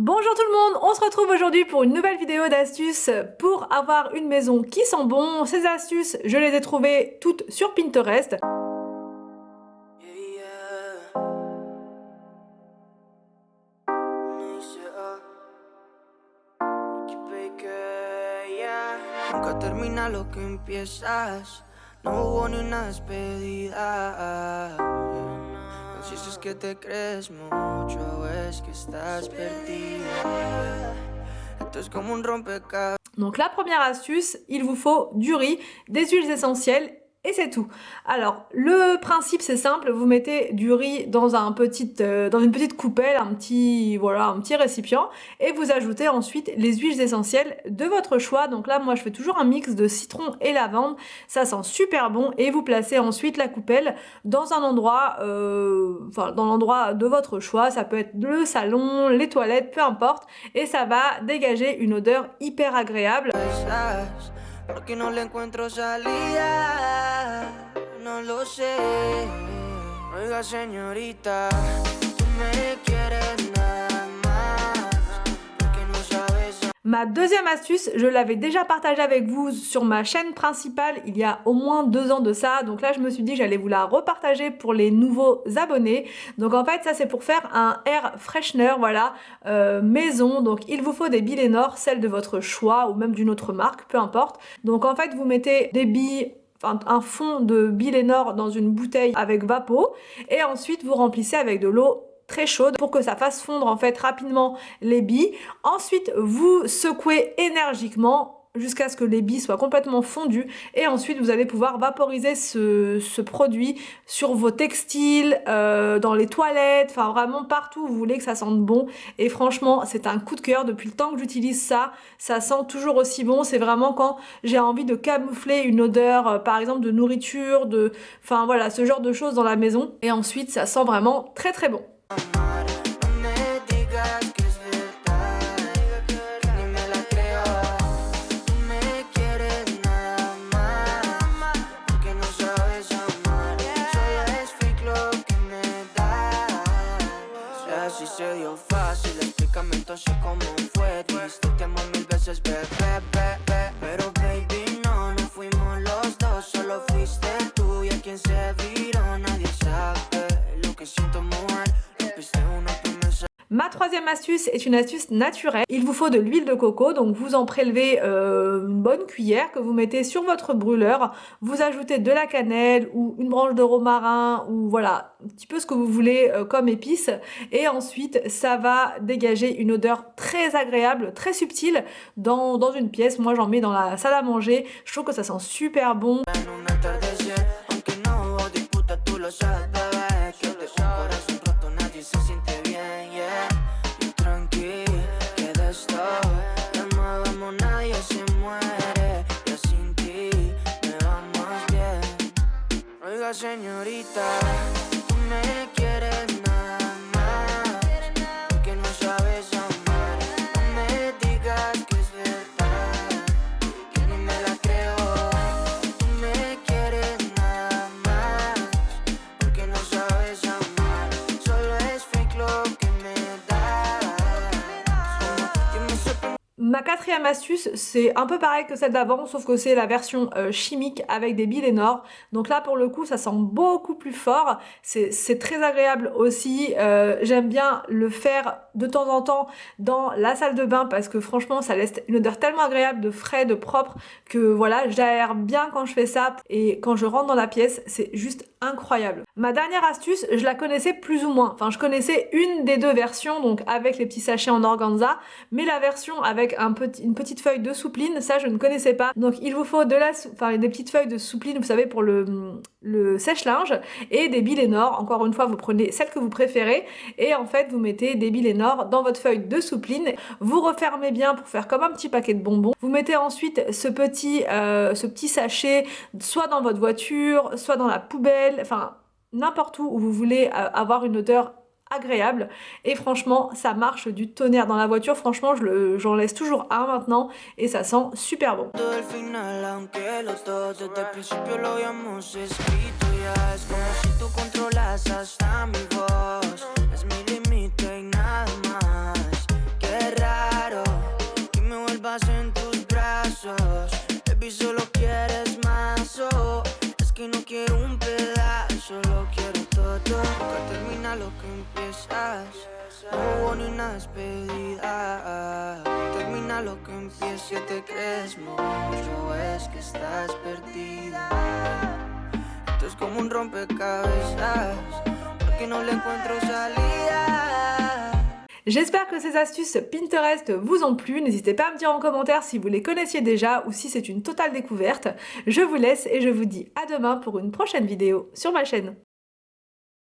Bonjour tout le monde, on se retrouve aujourd'hui pour une nouvelle vidéo d'astuces pour avoir une maison qui sent bon. Ces astuces, je les ai trouvées toutes sur Pinterest. Nunca termina lo que empiezas. No hubo ni una despedida. No sé si es que te crees mucho o es que estás perdida. Esto es como un rompecabezas. Donc la première astuce, il vous faut du riz, des huiles essentielles et c'est tout. Alors le principe c'est simple, vous mettez du riz dans une petite coupelle, un petit récipient et vous ajoutez ensuite les huiles essentielles de votre choix. Donc là moi je fais toujours un mix de citron et lavande, ça sent super bon et vous placez ensuite la coupelle dans un endroit, dans l'endroit de votre choix. Ça peut être le salon, les toilettes, peu importe, et ça va dégager une odeur hyper agréable. Porque no le encuentro salida, no lo sé. Oiga, señorita, tú me quieres nada más, porque no sabes. Ma deuxième astuce, je l'avais déjà partagée avec vous sur ma chaîne principale il y a au moins 2 ans de ça. Donc là, je me suis dit que j'allais vous la repartager pour les nouveaux abonnés. Donc en fait, ça c'est pour faire un air freshener, voilà, maison. Donc il vous faut des billes Lénore, celles de votre choix ou même d'une autre marque, peu importe. Donc en fait, vous mettez des billes, un fond de billes Lénore dans une bouteille avec Vapo et ensuite vous remplissez avec de l'eau très chaude pour que ça fasse fondre en fait rapidement les billes. Ensuite vous secouez énergiquement jusqu'à ce que les billes soient complètement fondues et ensuite vous allez pouvoir vaporiser ce produit sur vos textiles, dans les toilettes, enfin vraiment partout où vous voulez que ça sente bon. Et franchement c'est un coup de cœur, depuis le temps que j'utilise ça, ça sent toujours aussi bon. C'est vraiment quand j'ai envie de camoufler une odeur, par exemple de nourriture, enfin voilà, ce genre de choses dans la maison, et ensuite ça sent vraiment très très bon. Entonces cómo fue, dijiste te amo 1000 veces, bebé, pero baby no, no fuimos los dos, solo fuiste tú y a quien se viró, nadie sabe lo que siento, mujer, rompiste una promesa. Ma troisième astuce est une astuce naturelle. Il vous faut de l'huile de coco, donc vous en prélevez une bonne cuillère que vous mettez sur votre brûleur. Vous ajoutez de la cannelle ou une branche de romarin ou voilà, un petit peu ce que vous voulez comme épice. Et ensuite, ça va dégager une odeur très agréable, très subtile dans une pièce. Moi, j'en mets dans la salle à manger. Je trouve que ça sent super bon. Señorita, tú me quieres nada más, porque no sabes amar. No me digas que es verdad, que ni me la creo. Tú me quieres nada más, porque no sabes amar. Solo es fake lo que me das. Ma quatrième astuce, c'est un peu pareil que celle d'avant, sauf que c'est la version chimique avec des billes Lénore. Donc là, pour le coup, ça sent beaucoup plus fort. C'est très agréable aussi. J'aime bien le faire de temps en temps dans la salle de bain parce que franchement, ça laisse une odeur tellement agréable de frais, de propre, que voilà, j'aère bien quand je fais ça. Et quand je rentre dans la pièce, c'est juste incroyable. Ma dernière astuce, je la connaissais plus ou moins. Enfin, je connaissais une des deux versions, donc avec les petits sachets en organza, mais la version avec une petite feuille de soupline, ça je ne connaissais pas. Donc il vous faut des petites feuilles de soupline, vous savez, pour le sèche-linge, et des billes Lénore. Encore une fois, vous prenez celle que vous préférez et en fait vous mettez des billes Lénore dans votre feuille de soupline. Vous refermez bien pour faire comme un petit paquet de bonbons. Vous mettez ensuite ce petit sachet soit dans votre voiture, soit dans la poubelle, enfin n'importe où vous voulez avoir une odeur agréable. Et franchement, ça marche du tonnerre dans la voiture. Franchement, j'en laisse toujours un maintenant et ça sent super bon. y solo quieres más. Oh, es que no quiero un pedazo, lo quiero todo. Nunca termina lo que empiezas. No hubo ni una despedida. Termina lo que empieza, te crees mucho, es que estás perdida. Esto es como un rompecabezas, porque no le encuentro salida. J'espère que ces astuces Pinterest vous ont plu. N'hésitez pas à me dire en commentaire si vous les connaissiez déjà ou si c'est une totale découverte. Je vous laisse et je vous dis à demain pour une prochaine vidéo sur ma chaîne.